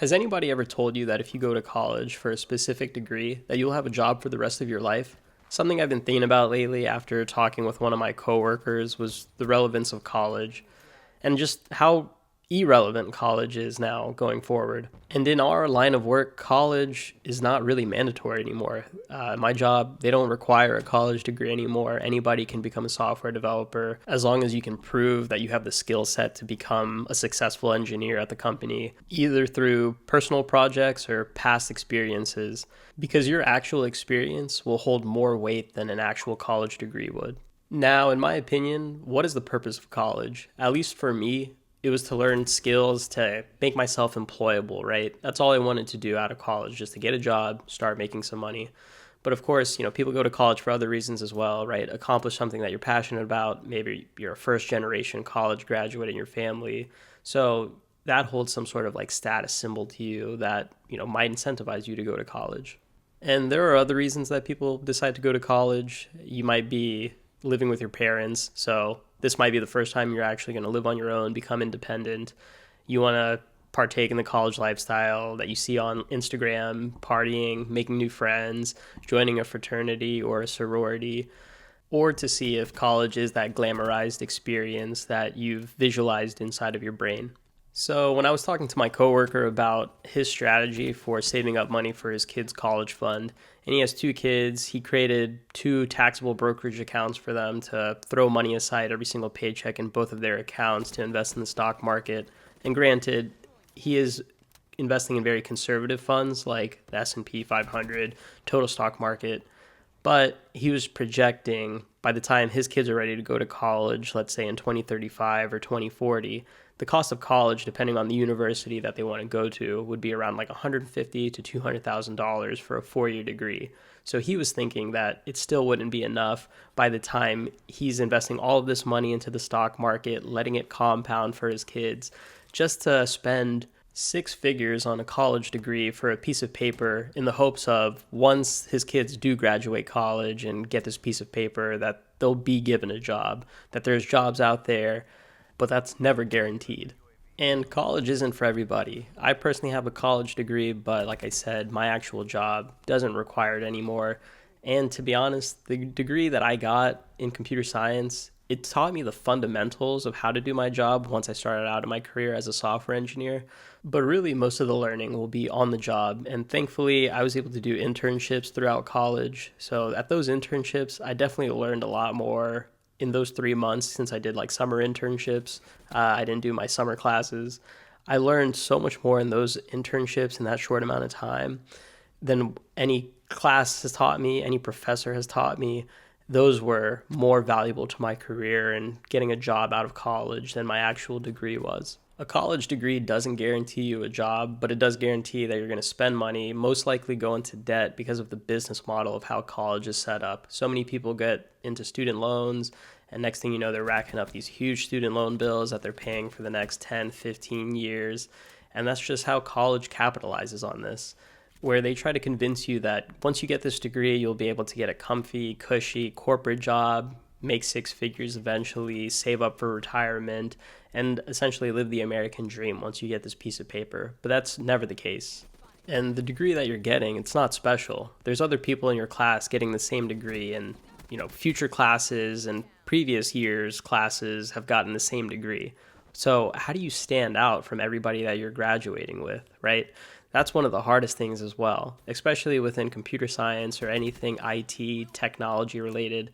Has anybody ever told you that if you go to college for a specific degree, that you'll have a job for the rest of your life? Something I've been thinking about lately after talking with one of my coworkers was the relevance of college and just how irrelevant college is now going forward. And in our line of work, college is not really mandatory anymore. My job, they don't require a college degree anymore. Anybody can become a software developer as long as you can prove that you have the skill set to become a successful engineer at the company, either through personal projects or past experiences, because your actual experience will hold more weight than an actual college degree would. Now, in my opinion, what is the purpose of college? At least for me, it was to learn skills to make myself employable, right? That's all I wanted to do out of college, just to get a job, start making some money. But of course, people go to college for other reasons as well, right? Accomplish something that you're passionate about. Maybe you're a first generation college graduate in your family. So that holds some sort of like status symbol to you that, might incentivize you to go to college. And there are other reasons that people decide to go to college. You might be living with your parents. So this might be the first time you're actually going to live on your own, become independent. You want to partake in the college lifestyle that you see on Instagram, partying, making new friends, joining a fraternity or a sorority, or to see if college is that glamorized experience that you've visualized inside of your brain. So when I was talking to my coworker about his strategy for saving up money for his kid's college fund, and he has two kids, he created two taxable brokerage accounts for them to throw money aside every single paycheck in both of their accounts to invest in the stock market. And granted, he is investing in very conservative funds like the S&P 500, total stock market, but he was projecting by the time his kids are ready to go to college, let's say in 2035 or 2040, the cost of college, depending on the university that they want to go to, would be around like $150,000 to $200,000 for a 4-year degree. So he was thinking that it still wouldn't be enough by the time he's investing all of this money into the stock market, letting it compound for his kids, just to spend 6 figures on a college degree for a piece of paper in the hopes of once his kids do graduate college and get this piece of paper that they'll be given a job, that there's jobs out there, but that's never guaranteed. And college isn't for everybody. I personally have a college degree, but like I said, my actual job doesn't require it anymore. And to be honest, the degree that I got in computer science, it taught me the fundamentals of how to do my job once I started out in my career as a software engineer. But really, most of the learning will be on the job. And thankfully, I was able to do internships throughout college. So at those internships, I definitely learned a lot more in those 3 months since I did like summer internships. I didn't do my summer classes. I learned so much more in those internships in that short amount of time than any class has taught me, any professor has taught me. Those were more valuable to my career and getting a job out of college than my actual degree was. A college degree doesn't guarantee you a job, but it does guarantee that you're going to spend money, most likely go into debt because of the business model of how college is set up. So many people get into student loans, and next thing you know, they're racking up these huge student loan bills that they're paying for the next 10, 15 years. And that's just how college capitalizes on this, where they try to convince you that once you get this degree, you'll be able to get a comfy, cushy corporate job, make 6 figures eventually, save up for retirement, and essentially live the American dream once you get this piece of paper. But that's never the case. And the degree that you're getting, it's not special. There's other people in your class getting the same degree, and future classes and previous years classes have gotten the same degree. So how do you stand out from everybody that you're graduating with, right? That's one of the hardest things as well, especially within computer science or anything IT, technology related.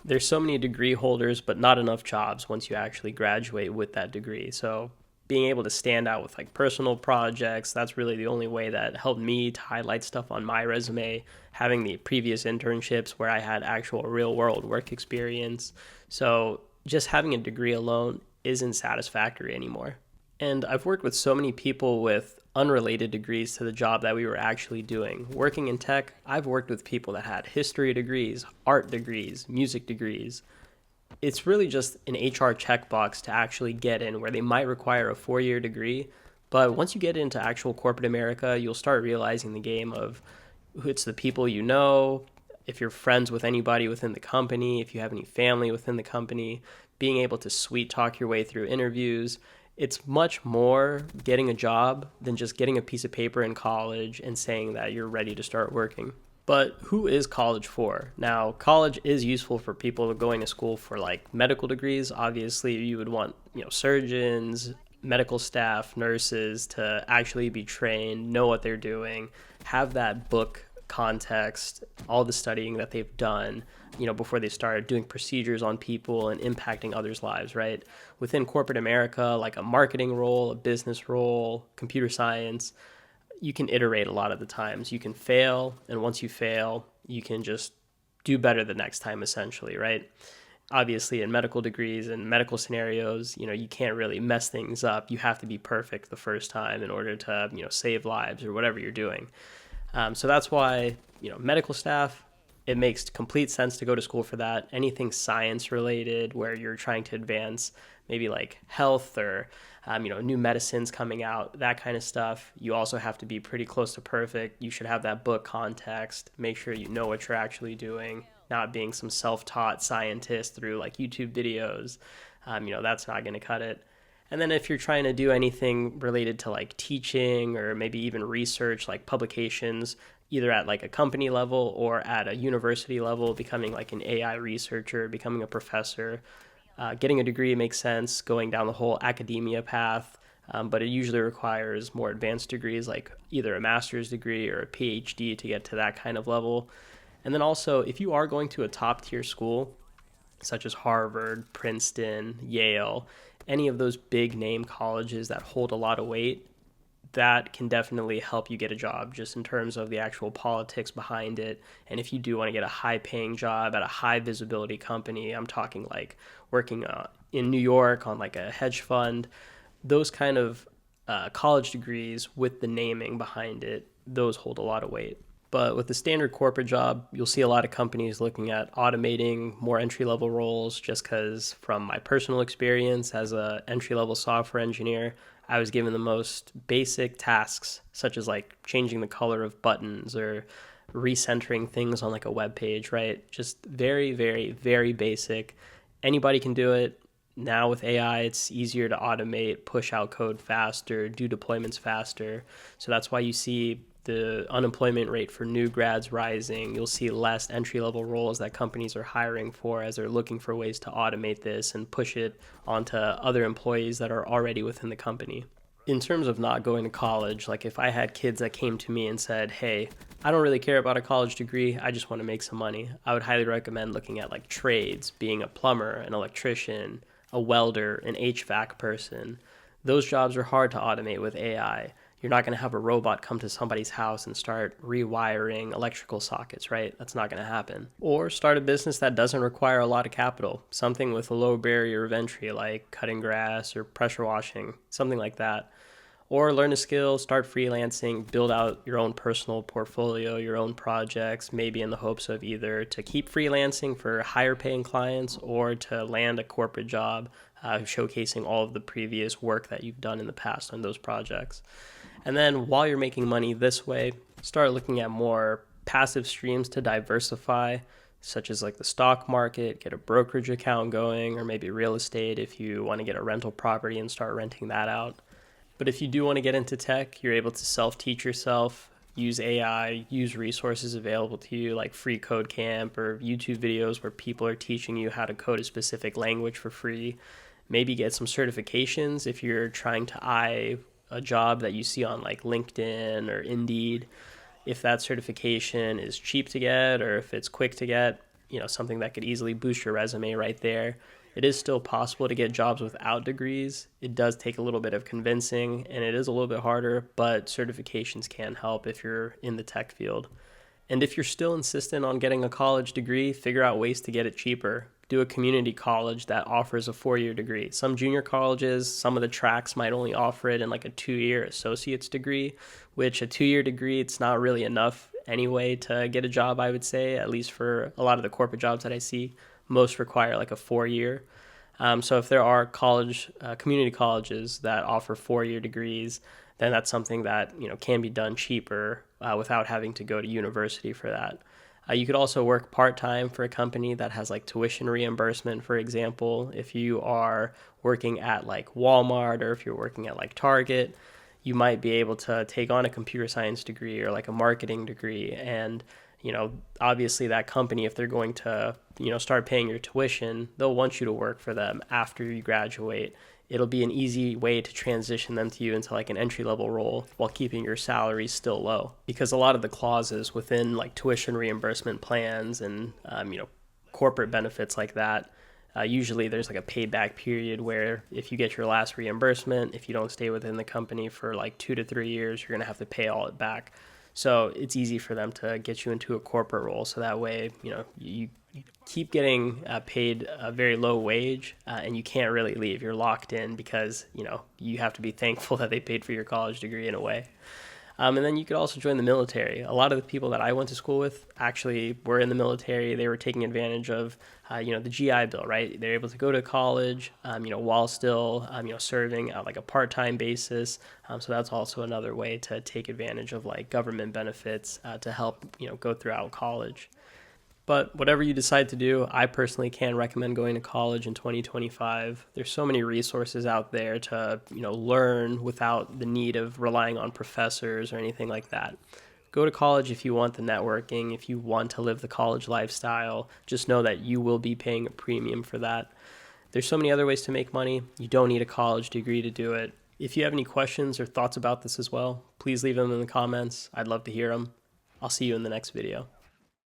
There's so many degree holders, but not enough jobs once you actually graduate with that degree. So being able to stand out with like personal projects, that's really the only way that helped me to highlight stuff on my resume, having the previous internships where I had actual real world work experience. So just having a degree alone isn't satisfactory anymore. And I've worked with so many people with unrelated degrees to the job that we were actually doing. Working in tech, I've worked with people that had history degrees, art degrees, music degrees. It's really just an HR checkbox to actually get in where they might require a 4-year degree. But once you get into actual corporate America, you'll start realizing the game of it's the people you know, if you're friends with anybody within the company, if you have any family within the company, being able to sweet talk your way through interviews. It's much more getting a job than just getting a piece of paper in college and saying that you're ready to start working. But who is college for? Now, college is useful for people going to school for like medical degrees. Obviously, you would want, surgeons, medical staff, nurses to actually be trained, know what they're doing, have that book context, all the studying that they've done, before they start doing procedures on people and impacting others' lives, right? Within corporate America, like a marketing role, a business role, computer science, you can iterate a lot of the times. You can fail, and once you fail, you can just do better the next time, essentially, right? Obviously, in medical degrees and medical scenarios, you can't really mess things up. You have to be perfect the first time in order to, save lives or whatever you're doing. So that's why, medical staff, it makes complete sense to go to school for that. Anything science related where you're trying to advance maybe like health or, new medicines coming out, that kind of stuff. You also have to be pretty close to perfect. You should have that book context, make sure you know what you're actually doing, not being some self-taught scientist through like YouTube videos. That's not going to cut it. And then if you're trying to do anything related to like teaching or maybe even research, like publications, either at like a company level or at a university level, becoming like an AI researcher, becoming a professor, getting a degree makes sense, going down the whole academia path. But it usually requires more advanced degrees, like either a master's degree or a PhD to get to that kind of level. And then also, if you are going to a top tier school, such as Harvard, Princeton, Yale, any of those big name colleges that hold a lot of weight, that can definitely help you get a job just in terms of the actual politics behind it. And if you do want to get a high paying job at a high visibility company, I'm talking like working in New York on like a hedge fund, those kind of college degrees with the naming behind it, those hold a lot of weight. But with the standard corporate job, you'll see a lot of companies looking at automating more entry-level roles just because from my personal experience as a entry-level software engineer, I was given the most basic tasks such as like changing the color of buttons or recentering things on like a web page, right? Just very, very, very basic. Anybody can do it. Now with AI, it's easier to automate, push out code faster, do deployments faster. So that's why you see the unemployment rate for new grads rising. You'll see less entry-level roles that companies are hiring for as they're looking for ways to automate this and push it onto other employees that are already within the company. In terms of not going to college, like if I had kids that came to me and said, hey, I don't really care about a college degree, I just want to make some money, I would highly recommend looking at like trades, being a plumber, an electrician, a welder, an HVAC person. Those jobs are hard to automate with AI. You're not going to have a robot come to somebody's house and start rewiring electrical sockets, right? That's not going to happen. Or start a business that doesn't require a lot of capital, something with a low barrier of entry like cutting grass or pressure washing, something like that. Or learn a skill, start freelancing, build out your own personal portfolio, your own projects, maybe in the hopes of either to keep freelancing for higher paying clients or to land a corporate job showcasing all of the previous work that you've done in the past on those projects. And then while you're making money this way, start looking at more passive streams to diversify, such as like the stock market, get a brokerage account going, or maybe real estate if you want to get a rental property and start renting that out. But if you do want to get into tech, you're able to self-teach yourself, use AI, use resources available to you like Free Code Camp or YouTube videos where people are teaching you how to code a specific language for free. Maybe get some certifications if you're trying to eye a job that you see on like LinkedIn or Indeed. If that certification is cheap to get or if it's quick to get, something that could easily boost your resume right there. It is still possible to get jobs without degrees. It does take a little bit of convincing and it is a little bit harder, but certifications can help if you're in the tech field. And if you're still insistent on getting a college degree, figure out ways to get it cheaper. Do a community college that offers a 4-year degree. Some junior colleges, some of the tracks might only offer it in like a 2-year associate's degree, which a 2-year degree, it's not really enough anyway to get a job, I would say, at least for a lot of the corporate jobs that I see. Most require like a 4-year. So if there are community colleges that offer 4-year degrees, then that's something that can be done cheaper without having to go to university for that. You could also work part-time for a company that has like tuition reimbursement, for example. If you are working at like Walmart or if you're working at like Target, you might be able to take on a computer science degree or like a marketing degree. And, obviously that company, if they're going to, start paying your tuition, they'll want you to work for them after you graduate. It'll be an easy way to transition them to you into like an entry level role while keeping your salary still low. Because a lot of the clauses within like tuition reimbursement plans and, corporate benefits like that, usually there's like a payback period where if you get your last reimbursement, if you don't stay within the company for like 2 to 3 years, you're going to have to pay all it back. So it's easy for them to get you into a corporate role. So that way, you keep getting paid a very low wage and you can't really leave. You're locked in because, you have to be thankful that they paid for your college degree in a way. And then you could also join the military. A lot of the people that I went to school with actually were in the military. They were taking advantage of, the GI Bill, right? They're able to go to college, while still, serving at like a part-time basis. So that's also another way to take advantage of like government benefits to help, go throughout college. But whatever you decide to do, I personally can recommend going to college in 2025. There's so many resources out there to, learn without the need of relying on professors or anything like that. Go to college if you want the networking, if you want to live the college lifestyle. Just know that you will be paying a premium for that. There's so many other ways to make money. You don't need a college degree to do it. If you have any questions or thoughts about this as well, please leave them in the comments. I'd love to hear them. I'll see you in the next video.